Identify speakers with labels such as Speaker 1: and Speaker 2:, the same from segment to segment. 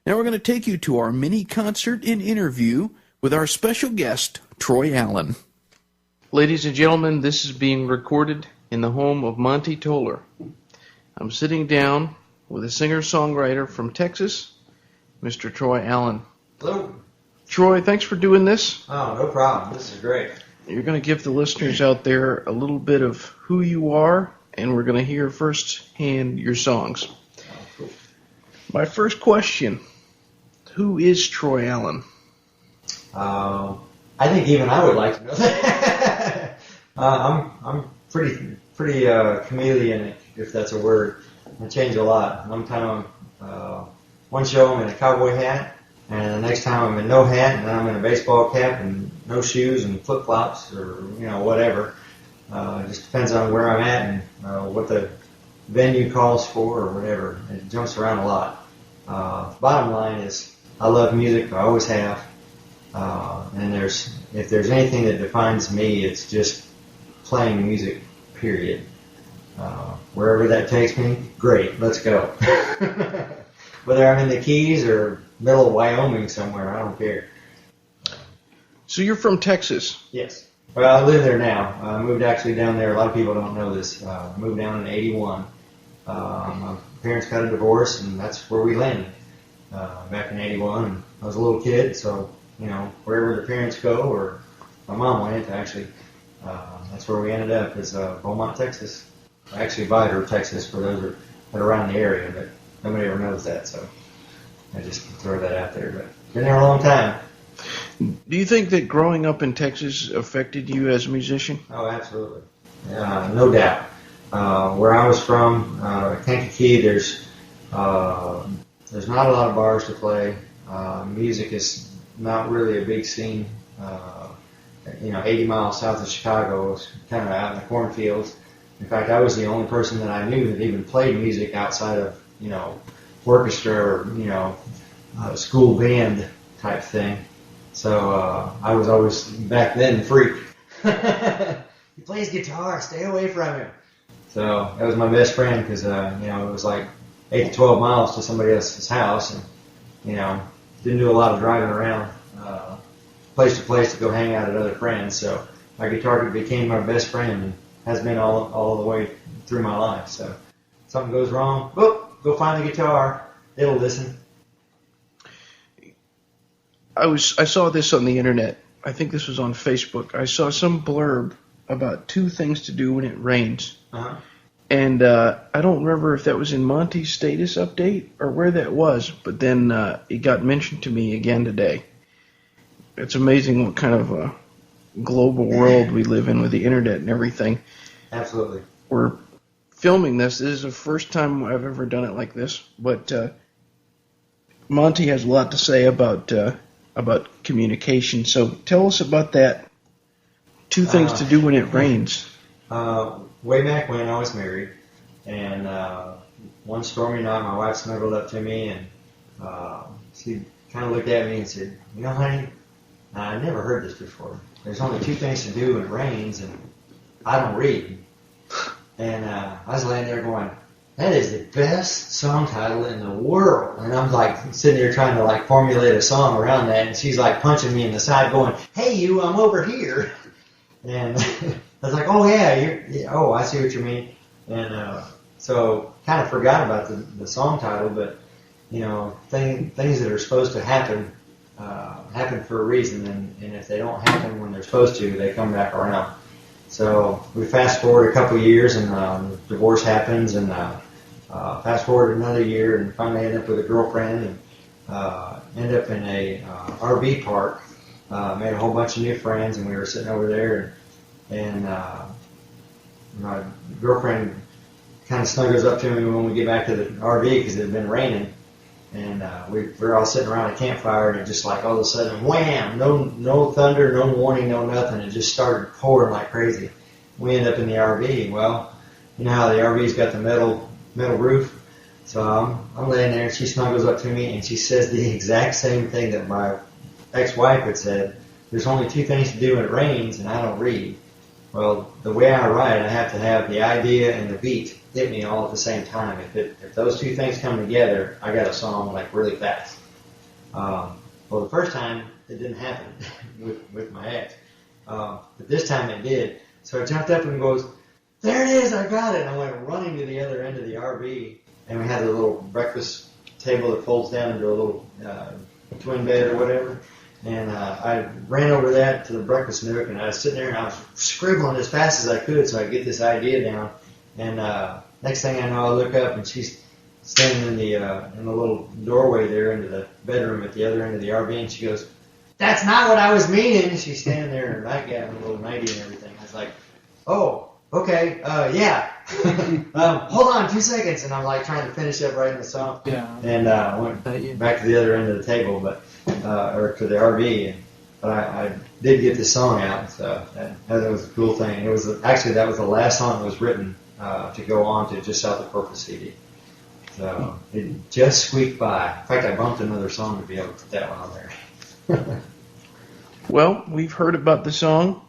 Speaker 1: Now we're going to take you to our mini concert and interview with our special guest, Troy Allan. Ladies and gentlemen, this is being recorded in the home of Monte Tolar. I'm sitting down with a singer-songwriter from Texas, Mr. Troy Allan.
Speaker 2: Hello.
Speaker 1: Troy, thanks for doing this.
Speaker 2: Oh, no problem. This is great.
Speaker 1: You're going to give the listeners out there a little bit of who you are, and we're going to hear firsthand your songs.
Speaker 2: Oh, cool.
Speaker 1: My first question, who is Troy Allan?
Speaker 2: I think even I would like to know that. I'm pretty chameleon, if that's a word. I change a lot. One time, one show I'm in a cowboy hat, and the next time I'm in no hat, and then I'm in a baseball cap and no shoes and flip flops or whatever. It just depends on where I'm at and what the venue calls for or whatever. It jumps around a lot. Bottom line is, I love music. I always have. And if there's anything that defines me, it's just playing music, period. Wherever that takes me, great, let's go. Whether I'm in the Keys or middle of Wyoming somewhere, I don't care.
Speaker 1: So you're from Texas?
Speaker 2: Yes. Well, I live there now. I moved actually down there. A lot of people don't know this. I moved down in '81. My parents got a divorce, and that's where we landed back in '81. And I was a little kid, so wherever the parents go, or my mom went, actually, that's where we ended up, is Beaumont, Texas. Actually, Vidor, Texas, for those that are around the area, but nobody ever knows that, so I just throw that out there. But been there a long time.
Speaker 1: Do you think that growing up in Texas affected you as a musician?
Speaker 2: Oh, absolutely. No doubt. Where I was from, Kankakee, there's not a lot of bars to play. Music is not really a big scene. 80 miles south of Chicago, was kind of out in the cornfields. In fact, I was the only person that I knew that even played music outside of, orchestra or, school band type thing. So I was always, back then, the freak. He plays guitar, stay away from him. So that was my best friend because, it was like 8 to 12 miles to somebody else's house. And, didn't do a lot of driving around place to place to go hang out at other friends. So my guitar became my best friend and has been all the way through my life. So if something goes wrong, go find the guitar. It'll listen.
Speaker 1: I saw this on the internet. I think this was on Facebook. I saw some blurb about 2 things to do when it rains.
Speaker 2: Uh-huh.
Speaker 1: And I don't remember if that was in Monty's status update or where that was, but then it got mentioned to me again today. It's amazing what kind of a global world we live in with the internet and everything.
Speaker 2: Absolutely.
Speaker 1: We're filming this. This is the first time I've ever done it like this, but Monty has a lot to say about communication. So tell us about that. 2 things to do when it rains.
Speaker 2: Way back when I was married, and one stormy night my wife snuggled up to me and she kind of looked at me and said, honey, I never heard this before. There's only 2 things to do when it rains, and I don't read. And I was laying there going, that is the best song title in the world. And I'm like sitting there trying to formulate a song around that, and she's like punching me in the side going, hey you, I'm over here. And I was like, oh yeah, I see what you mean. And so kind of forgot about the song title, but things that are supposed to happen happen for a reason, and if they don't happen when they're supposed to, they come back around. So we fast forward a couple of years, and divorce happens, and fast forward another year, and finally end up with a girlfriend, and end up in a RV park. Made a whole bunch of new friends, and we were sitting over there, and my girlfriend kind of snuggles up to me when we get back to the RV because it had been raining, and we were all sitting around a campfire, and it just all of a sudden, wham! No thunder, no warning, no nothing. It just started pouring like crazy. We end up in the RV. Well, you know how the RV's got the metal roof. So I'm laying there, and she snuggles up to me, and she says the exact same thing that my ex-wife had said. There's only 2 things to do when it rains, and I don't read. Well, the way I write, I have to have the idea and the beat hit me all at the same time. If those 2 things come together, I got a song really fast. Well, the first time it didn't happen with my ex, but this time it did. So I jumped up and goes, "There it is! I got it!" And I went running to the other end of the RV, and we had a little breakfast table that folds down into a little twin bed or whatever. And I ran over that to the breakfast nook, and I was sitting there and I was scribbling as fast as I could so I could get this idea down. And next thing I know, I look up and she's standing in the little doorway there into the bedroom at the other end of the RV, and she goes, "That's not what I was meaning." And she's standing there in her nightgown and a little nightie and everything. I was like, "Oh, okay, yeah." Hold on 2 seconds, and I'm like trying to finish up writing the song.
Speaker 1: Yeah.
Speaker 2: And I went back to the other end of the table, or to the RV, but I did get the song out, so that was a cool thing. It was actually that was the last song that was written to go on to just out the Corpus CD. So it just squeaked by. In fact, I bumped another song to be able to put that one on there.
Speaker 1: Well, we've heard about the song.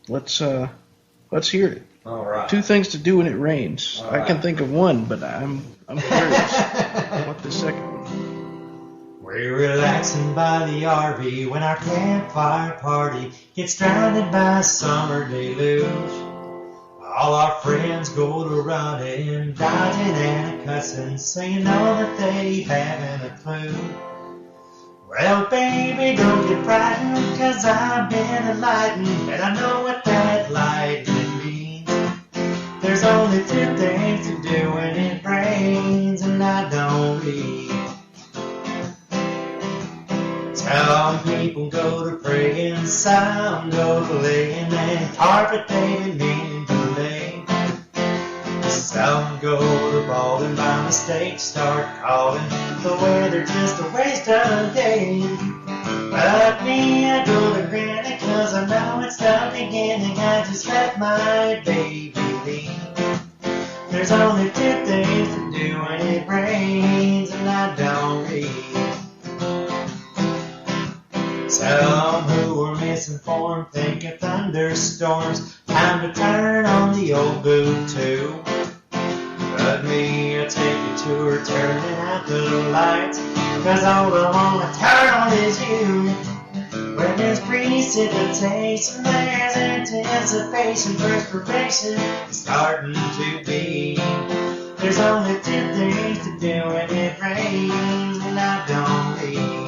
Speaker 1: Let's hear it.
Speaker 2: All right.
Speaker 1: 2 things to do when it rains.
Speaker 2: All
Speaker 1: I can
Speaker 2: right.
Speaker 1: think of one, but I'm curious what the second one.
Speaker 2: We're relaxing by the RV when our campfire party gets drowned by a summer deluge. All our friends go to running, dodging and cussing, saying no that they haven't a clue. Well, baby, don't get frightened, 'cause I've been enlightened, and I know what that lightning means. There's only 2 things to do when it rains, and I don't read. Some people go to praying, some go to laying, and carpet baby meaning to lay. Some go to bawling by mistake, start calling the weather just a waste of a day. But me, I go to granny, 'cause I know it's the beginning. I just let my baby leave. There's only 2 things to do when it rains, and I don't read. Some who are misinformed think of thunderstorms, time to turn on the old boob too. But me, I take a tour turning out the lights, 'cause all I wanna turn on is you. When there's precipitation, there's anticipation, perspiration is starting to be. There's only 2 things to do when it rains, and I don't read.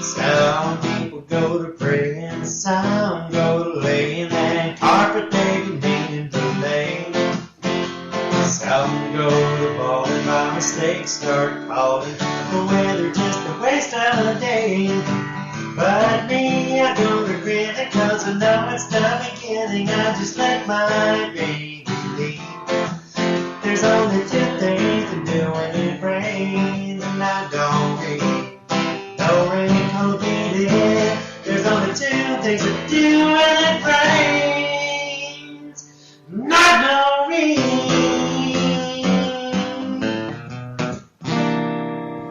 Speaker 2: Some people go to praying, some go to laying, and carpet baby meaning to lay. Some go to bawling by mistake, start calling the weather just a waste of a day. But me, I go to grinning, 'cause I know it's the beginning. I just let my baby leave. There's only 2 things to do when it rains, and I don't read. No rain gonna beat it. There's only 2 things to do when it rains. Not no rain.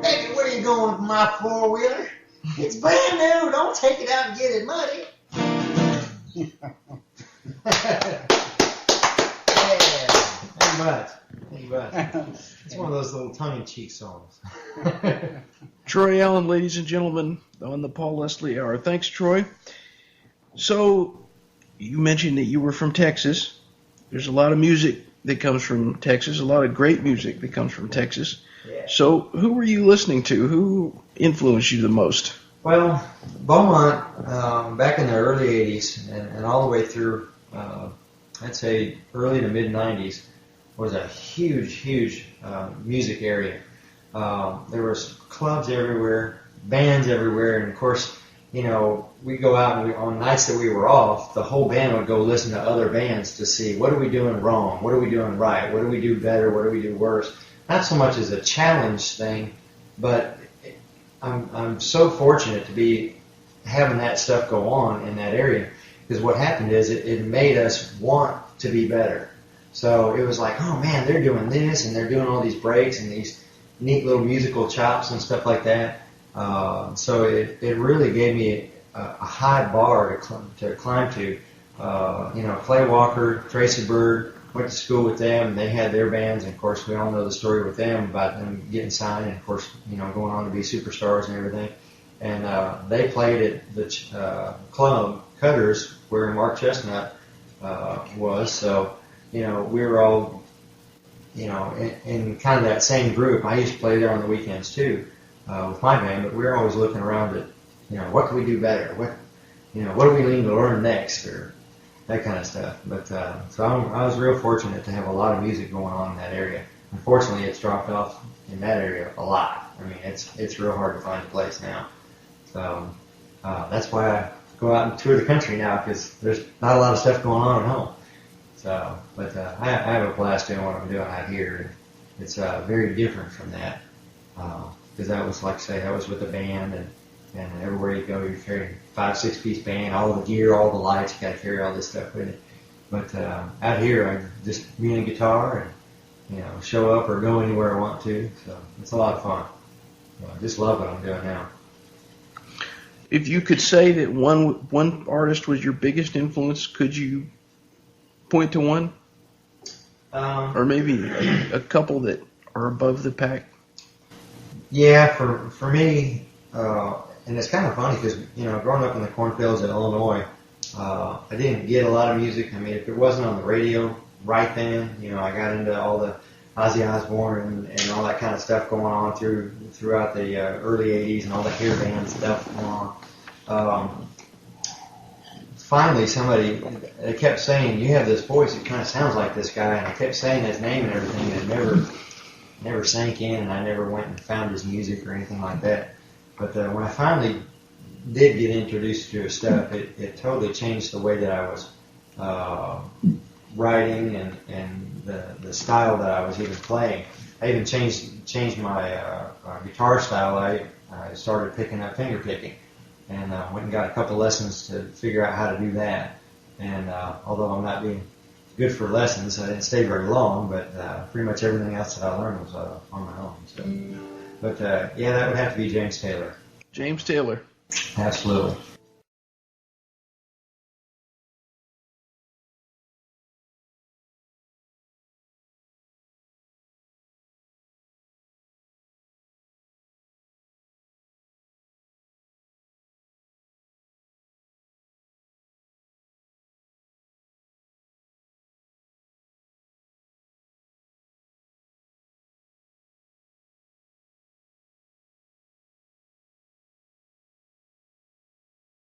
Speaker 2: Baby, where you going with my 4-wheeler? It's brand new. Don't take it out and get it muddy. Yeah. Thank you much. Thank you much. It's one of those little tongue-in-cheek songs.
Speaker 1: Troy Allan, ladies and gentlemen, on the Paul Leslie Hour. Thanks, Troy. So, you mentioned that you were from Texas. There's a lot of music that comes from Texas, a lot of great music that comes from Texas.
Speaker 2: Yeah.
Speaker 1: So, who were you listening to? Who influenced you the most?
Speaker 2: Well, Beaumont, back in the early 80s and all the way through, I'd say early to mid-90s, was a huge music area. There was clubs everywhere, bands everywhere, and of course, you know, we go out and on nights that we were off, the whole band would go listen to other bands to see what are we doing wrong, what are we doing right, what do we do better, what do we do worse. Not so much as a challenge thing, but I'm so fortunate to be having that stuff go on in that area, because what happened is it made us want to be better. So it was like, oh man, they're doing this and they're doing all these breaks and these neat little musical chops and stuff like that. So it really gave me a high bar to climb to. You know, Clay Walker, Tracy Bird, went to school with them. They had their bands, and of course, we all know the story with them about them getting signed, and of course, going on to be superstars and everything. And they played at the club Cutters, where Mark Chestnut was. So, we were all, in kind of that same group. I used to play there on the weekends too with my band, but we were always looking around at, what can we do better? What do we need to learn next, or that kind of stuff. But so I was real fortunate to have a lot of music going on in that area. Unfortunately, it's dropped off in that area a lot. I mean, it's real hard to find a place now. So that's why I go out and tour the country now, because there's not a lot of stuff going on at home. So, but I have a blast doing what I'm doing out here. It's very different from that, because that was, like I say, that was with a band, and everywhere you go, you're carrying 5-6-piece band, all the gear, all the lights. You got to carry all this stuff with it. But out here, I just me and a guitar, and show up or go anywhere I want to. So it's a lot of fun. I just love what I'm doing now.
Speaker 1: If you could say that one artist was your biggest influence, could you point to one? Or maybe a couple that are above the pack?
Speaker 2: Yeah, for me, and it's kind of funny because, growing up in the cornfields of Illinois, I didn't get a lot of music. I mean, if it wasn't on the radio right then, I got into all the Ozzy Osbourne and all that kind of stuff going on throughout the early 80s, and all the hair band stuff going on. Finally, they kept saying, you have this voice that kind of sounds like this guy, and I kept saying his name and everything, and it never sank in, and I never went and found his music or anything like that. But when I finally did get introduced to his stuff, it totally changed the way that I was writing and the style that I was even playing. I even changed my guitar style. I started picking up finger picking, and went and got a couple lessons to figure out how to do that. And although I'm not being good for lessons, I didn't stay very long, but pretty much everything else that I learned was on my own. So. But yeah, that would have to be James Taylor.
Speaker 1: James Taylor.
Speaker 2: Absolutely.